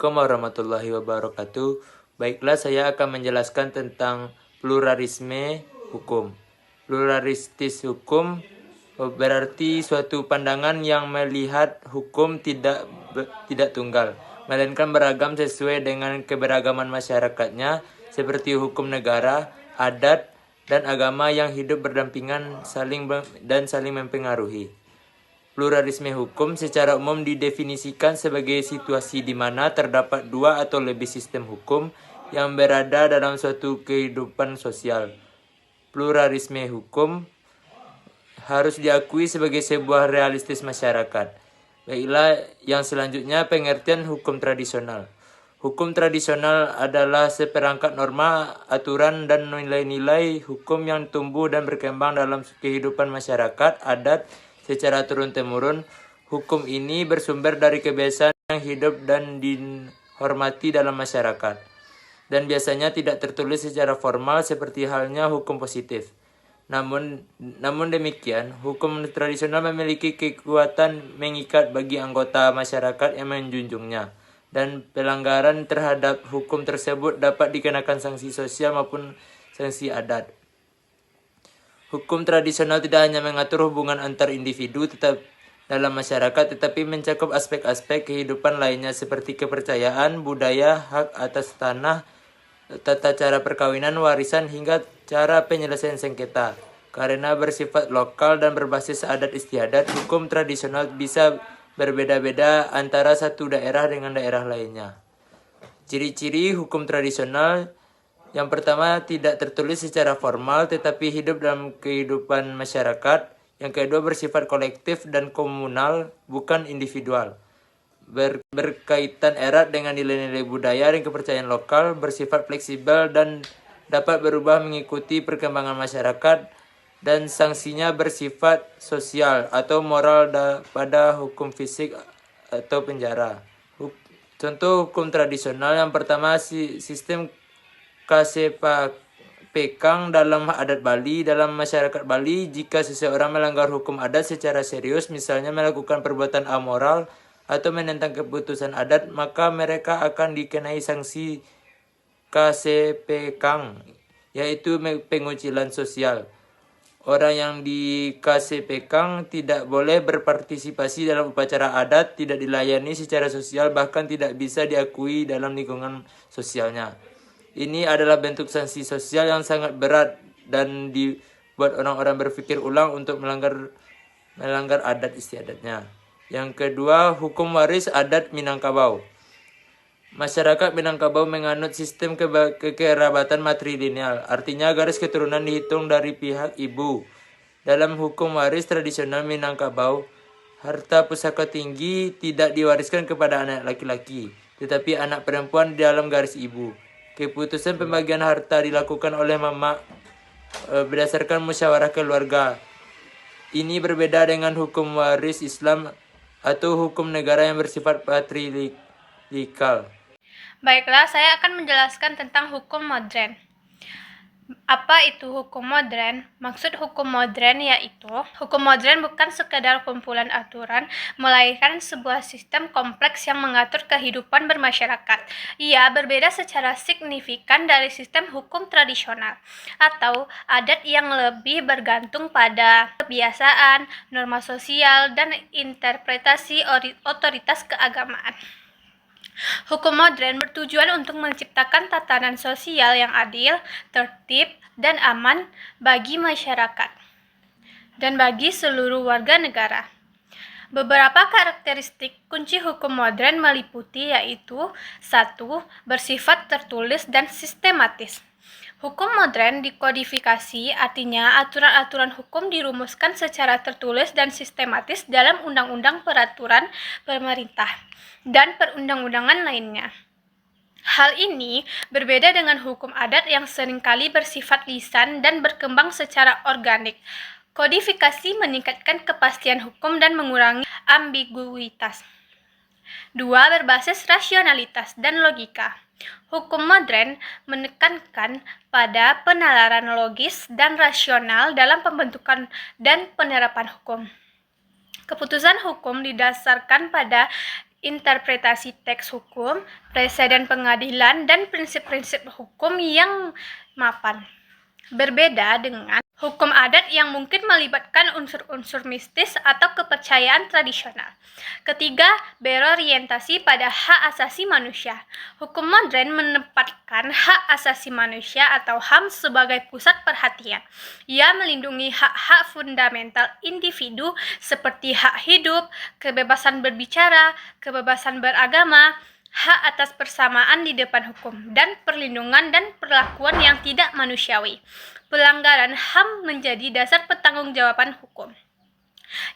Assalamualaikum warahmatullahi wabarakatuh. Baiklah, saya akan menjelaskan tentang pluralisme hukum. Pluralistis hukum berarti suatu pandangan yang melihat hukum tidak tunggal, melainkan beragam sesuai dengan keberagaman masyarakatnya, seperti hukum negara, adat, dan agama yang hidup berdampingan saling mempengaruhi. Pluralisme hukum secara umum didefinisikan sebagai situasi di mana terdapat dua atau lebih sistem hukum yang berada dalam suatu kehidupan sosial. Pluralisme hukum harus diakui sebagai sebuah realistis masyarakat. Baiklah, yang selanjutnya pengertian hukum tradisional. Hukum tradisional adalah seperangkat norma, aturan, dan nilai-nilai hukum yang tumbuh dan berkembang dalam kehidupan masyarakat adat secara turun-temurun. Hukum ini bersumber dari kebiasaan yang hidup dan dihormati dalam masyarakat, dan biasanya tidak tertulis secara formal seperti halnya hukum positif. Namun demikian, hukum tradisional memiliki kekuatan mengikat bagi anggota masyarakat yang menjunjungnya, dan pelanggaran terhadap hukum tersebut dapat dikenakan sanksi sosial maupun sanksi adat. Hukum tradisional tidak hanya mengatur hubungan antar individu dalam masyarakat, tetapi mencakup aspek-aspek kehidupan lainnya seperti kepercayaan, budaya, hak atas tanah, tata cara perkawinan, warisan, hingga cara penyelesaian sengketa. Karena bersifat lokal dan berbasis adat istiadat, hukum tradisional bisa berbeda-beda antara satu daerah dengan daerah lainnya. Ciri-ciri hukum tradisional: yang pertama, tidak tertulis secara formal tetapi hidup dalam kehidupan masyarakat. Yang kedua, bersifat kolektif dan komunal, bukan individual. Berkaitan erat dengan nilai-nilai budaya dan kepercayaan lokal, bersifat fleksibel dan dapat berubah mengikuti perkembangan masyarakat, dan sanksinya bersifat sosial atau moral pada hukum fisik atau penjara. Contoh hukum tradisional: yang pertama, sistem Kasepakekang dalam adat Bali. Dalam masyarakat Bali, jika seseorang melanggar hukum adat secara serius, misalnya melakukan perbuatan amoral atau menentang keputusan adat, maka mereka akan dikenai sanksi Kasepekang, yaitu pengucilan sosial. Orang yang di Kasepekang tidak boleh berpartisipasi dalam upacara adat, tidak dilayani secara sosial, bahkan tidak bisa diakui dalam lingkungan sosialnya. Ini adalah bentuk sanksi sosial yang sangat berat dan dibuat orang-orang berpikir ulang untuk melanggar adat istiadatnya. Yang kedua, hukum waris adat Minangkabau. Masyarakat Minangkabau menganut sistem kekerabatan matrilineal, artinya garis keturunan dihitung dari pihak ibu. Dalam hukum waris tradisional Minangkabau, harta pusaka tinggi tidak diwariskan kepada anak laki-laki, tetapi anak perempuan di dalam garis ibu. Keputusan pembagian harta dilakukan oleh mama berdasarkan musyawarah keluarga. Ini berbeda dengan hukum waris Islam atau hukum negara yang bersifat patriarkal. Baiklah, saya akan menjelaskan tentang hukum modern. Apa itu hukum modern? Maksud hukum modern yaitu, hukum modern bukan sekadar kumpulan aturan, melainkan sebuah sistem kompleks yang mengatur kehidupan bermasyarakat. Ia berbeda secara signifikan dari sistem hukum tradisional atau adat yang lebih bergantung pada kebiasaan, norma sosial, dan interpretasi otoritas keagamaan. Hukum modern bertujuan untuk menciptakan tatanan sosial yang adil, tertib, dan aman bagi masyarakat dan bagi seluruh warga negara. Beberapa karakteristik kunci hukum modern meliputi yaitu: 1. Bersifat tertulis dan sistematis. Hukum modern dikodifikasi, artinya aturan-aturan hukum dirumuskan secara tertulis dan sistematis dalam undang-undang, peraturan pemerintah, dan perundang-undangan lainnya. Hal ini berbeda dengan hukum adat yang seringkali bersifat lisan dan berkembang secara organik. Kodifikasi meningkatkan kepastian hukum dan mengurangi ambiguitas. 2. Berbasis rasionalitas dan logika. Hukum modern menekankan pada penalaran logis dan rasional dalam pembentukan dan penerapan hukum. Keputusan hukum didasarkan pada interpretasi teks hukum, preseden pengadilan, dan prinsip-prinsip hukum yang mapan. Berbeda dengan hukum adat yang mungkin melibatkan unsur-unsur mistis atau kepercayaan tradisional. Ketiga, berorientasi pada hak asasi manusia. Hukum modern menempatkan hak asasi manusia atau HAM sebagai pusat perhatian. Ia melindungi hak-hak fundamental individu seperti hak hidup, kebebasan berbicara, kebebasan beragama, hak atas persamaan di depan hukum, dan perlindungan dan perlakuan yang tidak manusiawi. Pelanggaran HAM menjadi dasar pertanggungjawaban hukum.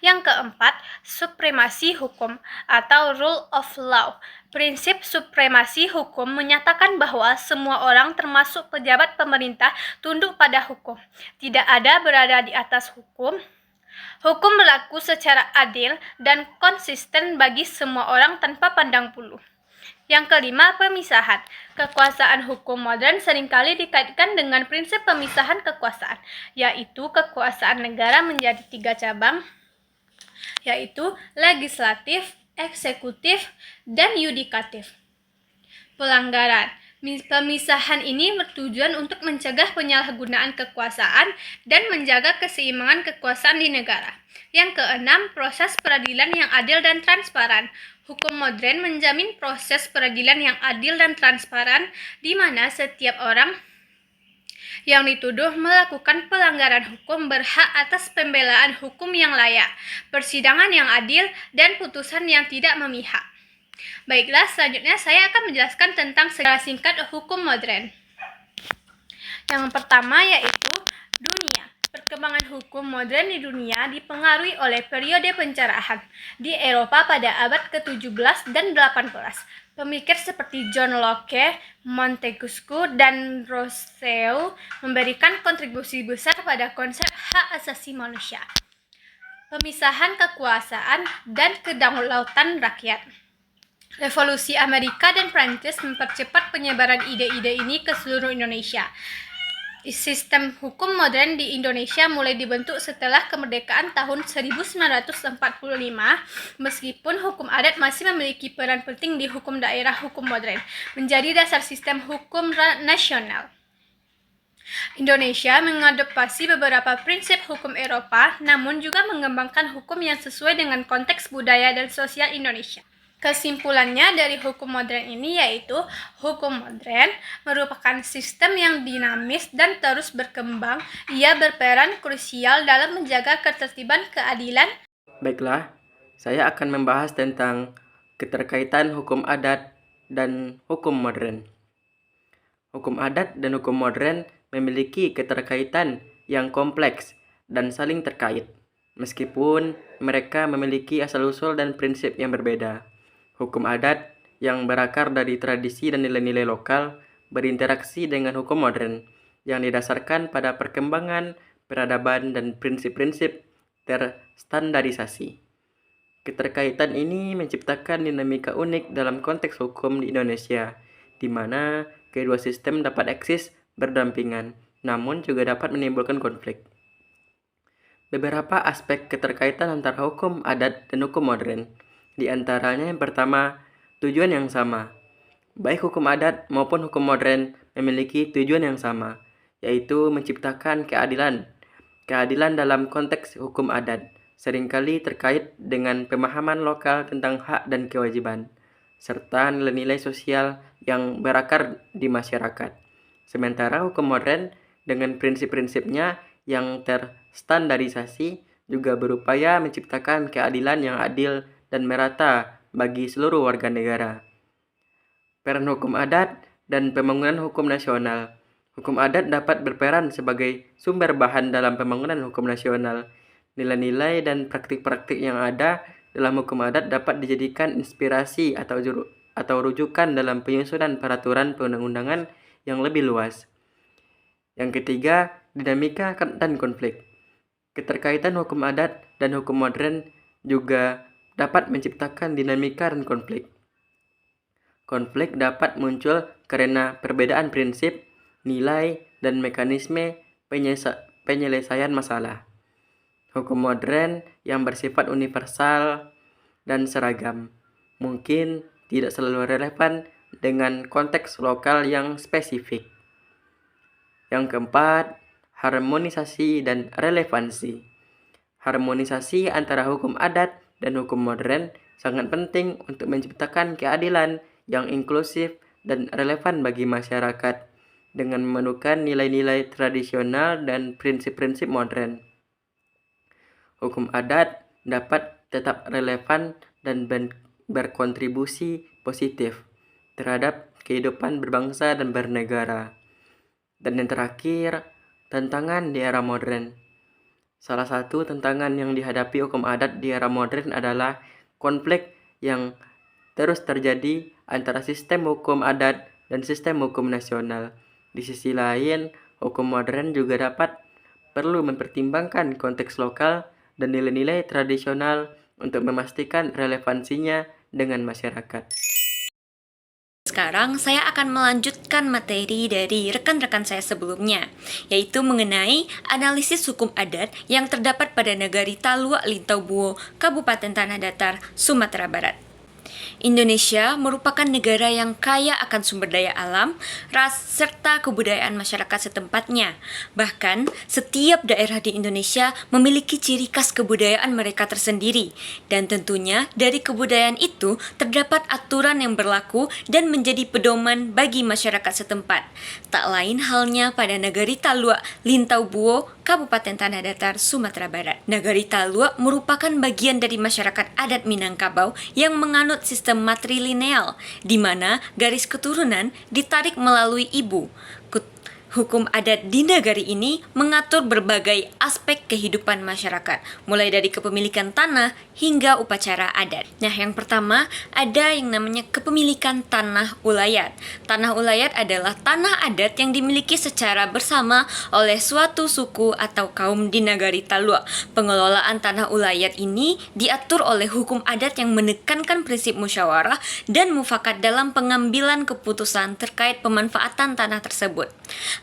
Yang keempat, supremasi hukum atau rule of law. Prinsip supremasi hukum menyatakan bahwa semua orang termasuk pejabat pemerintah tunduk pada hukum. Tidak ada berada di atas hukum. Hukum berlaku secara adil dan konsisten bagi semua orang tanpa pandang bulu. Yang kelima, pemisahan. Kekuasaan hukum modern seringkali dikaitkan dengan prinsip pemisahan kekuasaan, yaitu kekuasaan negara menjadi 3 cabang, yaitu legislatif, eksekutif, dan yudikatif. Pelanggaran. Pemisahan ini bertujuan untuk mencegah penyalahgunaan kekuasaan dan menjaga keseimbangan kekuasaan di negara. Yang keenam, proses peradilan yang adil dan transparan. Hukum modern menjamin proses peradilan yang adil dan transparan, di mana setiap orang yang dituduh melakukan pelanggaran hukum berhak atas pembelaan hukum yang layak, persidangan yang adil, dan putusan yang tidak memihak. Baiklah, selanjutnya saya akan menjelaskan tentang sejarah singkat hukum modern. Yang pertama yaitu dunia. Perkembangan hukum modern di dunia dipengaruhi oleh periode pencerahan di Eropa pada abad ke-17 dan 18. Pemikir seperti John Locke, Montesquieu, dan Rousseau memberikan kontribusi besar pada konsep hak asasi manusia, pemisahan kekuasaan, dan kedaulatan rakyat. Revolusi Amerika dan Prancis mempercepat penyebaran ide-ide ini ke seluruh Indonesia. Sistem hukum modern di Indonesia mulai dibentuk setelah kemerdekaan tahun 1945, meskipun hukum adat masih memiliki peran penting di hukum daerah. Hukum modern menjadi dasar sistem hukum nasional. Indonesia mengadopsi beberapa prinsip hukum Eropa, namun juga mengembangkan hukum yang sesuai dengan konteks budaya dan sosial Indonesia. Kesimpulannya dari hukum modern ini yaitu hukum modern merupakan sistem yang dinamis dan terus berkembang. Ia berperan krusial dalam menjaga ketertiban keadilan. Baiklah, saya akan membahas tentang keterkaitan hukum adat dan hukum modern. Hukum adat dan hukum modern memiliki keterkaitan yang kompleks dan saling terkait, meskipun mereka memiliki asal-usul dan prinsip yang berbeda. Hukum adat yang berakar dari tradisi dan nilai-nilai lokal berinteraksi dengan hukum modern yang didasarkan pada perkembangan, peradaban, dan prinsip-prinsip terstandarisasi. Keterkaitan ini menciptakan dinamika unik dalam konteks hukum di Indonesia, di mana kedua sistem dapat eksis berdampingan, namun juga dapat menimbulkan konflik. Beberapa aspek keterkaitan antara hukum adat dan hukum modern. Di antaranya yang pertama, tujuan yang sama. Baik hukum adat maupun hukum modern memiliki tujuan yang sama, yaitu menciptakan keadilan. Keadilan dalam konteks hukum adat seringkali terkait dengan pemahaman lokal tentang hak dan kewajiban, serta nilai-nilai sosial yang berakar di masyarakat. Sementara hukum modern dengan prinsip-prinsipnya yang terstandarisasi juga berupaya menciptakan keadilan yang adil dan merata bagi seluruh warga negara. Peran hukum adat dan pembangunan hukum nasional. Hukum adat dapat berperan sebagai sumber bahan dalam pembangunan hukum nasional. Nilai-nilai dan praktik-praktik yang ada dalam hukum adat dapat dijadikan inspirasi atau rujukan dalam penyusunan peraturan perundang-undangan yang lebih luas. Yang ketiga, dinamika dan konflik. Keterkaitan hukum adat dan hukum modern juga dapat menciptakan dinamika dan konflik. Konflik dapat muncul karena perbedaan prinsip, nilai, dan mekanisme penyelesaian masalah. Hukum modern yang bersifat universal dan seragam mungkin tidak selalu relevan dengan konteks lokal yang spesifik. Yang keempat, harmonisasi dan relevansi. Harmonisasi antara hukum adat dan hukum modern sangat penting untuk menciptakan keadilan yang inklusif dan relevan bagi masyarakat dengan memadukan nilai-nilai tradisional dan prinsip-prinsip modern. Hukum adat dapat tetap relevan dan berkontribusi positif terhadap kehidupan berbangsa dan bernegara. Dan yang terakhir, tantangan di era modern. Salah satu tantangan yang dihadapi hukum adat di era modern adalah konflik yang terus terjadi antara sistem hukum adat dan sistem hukum nasional. Di sisi lain, hukum modern juga perlu mempertimbangkan konteks lokal dan nilai-nilai tradisional untuk memastikan relevansinya dengan masyarakat. Sekarang saya akan melanjutkan materi dari rekan-rekan saya sebelumnya, yaitu mengenai analisis hukum adat yang terdapat pada Nagari Talua Lintaubuo, Kabupaten Tanah Datar, Sumatera Barat. Indonesia merupakan negara yang kaya akan sumber daya alam, ras, serta kebudayaan masyarakat setempatnya. Bahkan, setiap daerah di Indonesia memiliki ciri khas kebudayaan mereka tersendiri. Dan tentunya, dari kebudayaan itu terdapat aturan yang berlaku dan menjadi pedoman bagi masyarakat setempat. Tak lain halnya pada Nagari Talua Lintaubuo, Kabupaten Tanah Datar, Sumatera Barat. Nagari Talua merupakan bagian dari masyarakat adat Minangkabau yang menganut sistem matrilineal, di mana garis keturunan ditarik melalui ibu. Hukum adat di negari ini mengatur berbagai aspek kehidupan masyarakat, mulai dari kepemilikan tanah hingga upacara adat. Nah, yang pertama ada yang namanya kepemilikan tanah ulayat. Tanah ulayat adalah tanah adat yang dimiliki secara bersama oleh suatu suku atau kaum di Nagari Talua. Pengelolaan tanah ulayat ini diatur oleh hukum adat yang menekankan prinsip musyawarah dan mufakat dalam pengambilan keputusan terkait pemanfaatan tanah tersebut.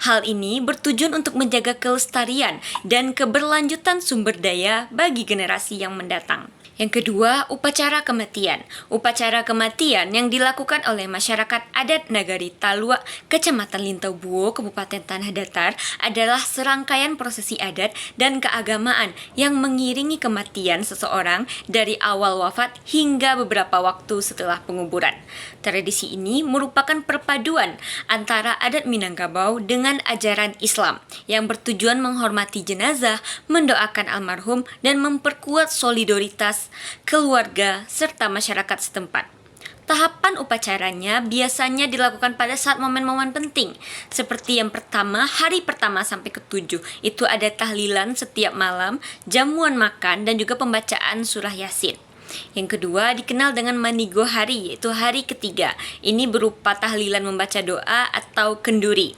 Hal ini bertujuan untuk menjaga kelestarian dan keberlanjutan sumber daya bagi generasi yang mendatang. Yang kedua, upacara kematian. Upacara kematian yang dilakukan oleh masyarakat adat Nagari Talua, Kecamatan Lintaubuo, Kabupaten Tanah Datar adalah serangkaian prosesi adat dan keagamaan yang mengiringi kematian seseorang dari awal wafat hingga beberapa waktu setelah penguburan. Tradisi ini merupakan perpaduan antara adat Minangkabau dengan ajaran Islam yang bertujuan menghormati jenazah, mendoakan almarhum, dan memperkuat solidaritas keluarga serta masyarakat setempat. Tahapan upacaranya biasanya dilakukan pada saat momen-momen penting, seperti yang pertama, hari pertama sampai ke-7. Itu ada tahlilan setiap malam, jamuan makan, dan juga pembacaan surah Yasin. Yang kedua dikenal dengan Manigo Hari, yaitu hari ketiga. Ini berupa tahlilan membaca doa atau kenduri.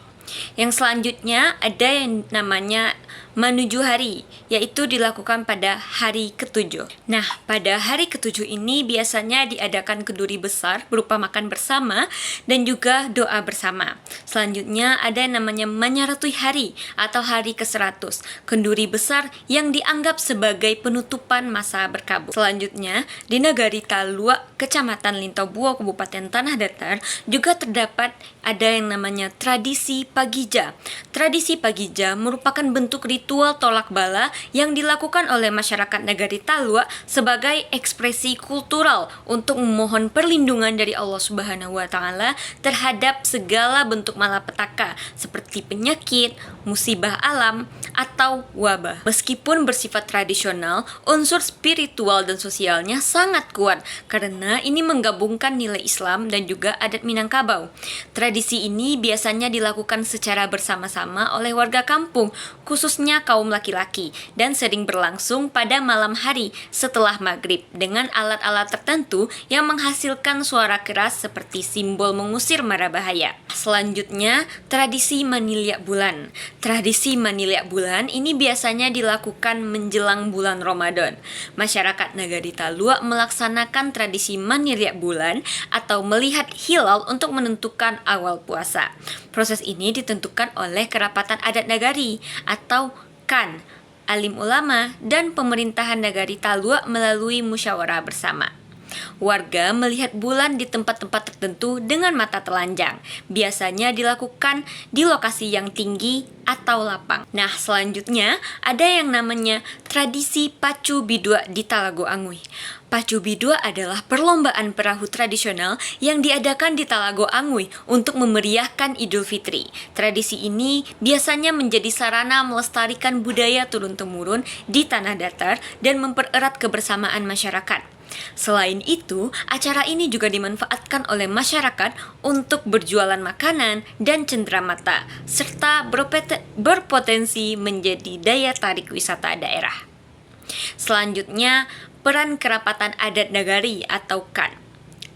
Yang selanjutnya ada yang namanya Manuju Hari, yaitu dilakukan pada hari ke-7. Nah, pada hari ke-7 ini biasanya diadakan kenduri besar berupa makan bersama dan juga doa bersama. Selanjutnya ada yang namanya Manyaratui Hari atau hari ke-100, kenduri besar yang dianggap sebagai penutupan masa berkabung. Selanjutnya, di Nagari Talua, Kecamatan Lintaubuo, Kabupaten Tanah Datar, juga terdapat ada yang namanya tradisi Pagija. Tradisi Pagija merupakan bentuk ritual tolak bala yang dilakukan oleh masyarakat Nagari Talua sebagai ekspresi kultural untuk memohon perlindungan dari Allah Subhanahu wa taala terhadap segala bentuk malapetaka seperti penyakit, musibah alam, atau wabah. Meskipun bersifat tradisional, unsur spiritual dan sosialnya sangat kuat karena ini menggabungkan nilai Islam dan juga adat Minangkabau. Tradisi ini biasanya dilakukan secara bersama-sama oleh warga kampung, khususnya kaum laki-laki, dan sering berlangsung pada malam hari setelah maghrib dengan alat-alat tertentu yang menghasilkan suara keras seperti simbol mengusir mara bahaya. Selanjutnya, tradisi Maniliak Bulan. Tradisi Maniliak Bulan ini biasanya dilakukan menjelang bulan Ramadan. Masyarakat Nagari Talua melaksanakan tradisi Maniliak Bulan atau melihat hilal untuk menentukan awal puasa. Proses ini ditentukan oleh kerapatan adat Nagari atau KAN, alim ulama, dan pemerintahan Nagari Talua melalui musyawarah bersama. Warga melihat bulan di tempat-tempat tertentu dengan mata telanjang. Biasanya dilakukan di lokasi yang tinggi atau lapang. Nah, selanjutnya ada yang namanya tradisi Pacu Bidua di Talago Angui. Pacu Bidua adalah perlombaan perahu tradisional yang diadakan di Talago Angui untuk memeriahkan Idul Fitri. Tradisi ini biasanya menjadi sarana melestarikan budaya turun-temurun di tanah datar dan mempererat kebersamaan masyarakat. Selain itu, acara ini juga dimanfaatkan oleh masyarakat untuk berjualan makanan dan cenderamata, serta berpotensi menjadi daya tarik wisata daerah. Selanjutnya, peran kerapatan adat nagari atau KAN.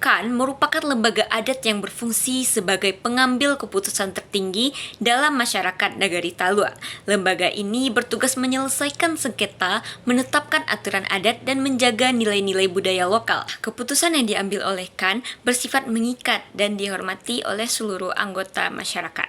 KAN merupakan lembaga adat yang berfungsi sebagai pengambil keputusan tertinggi dalam masyarakat Nagari Talua. Lembaga ini bertugas menyelesaikan sengketa, menetapkan aturan adat, dan menjaga nilai-nilai budaya lokal. Keputusan yang diambil oleh KAN bersifat mengikat dan dihormati oleh seluruh anggota masyarakat.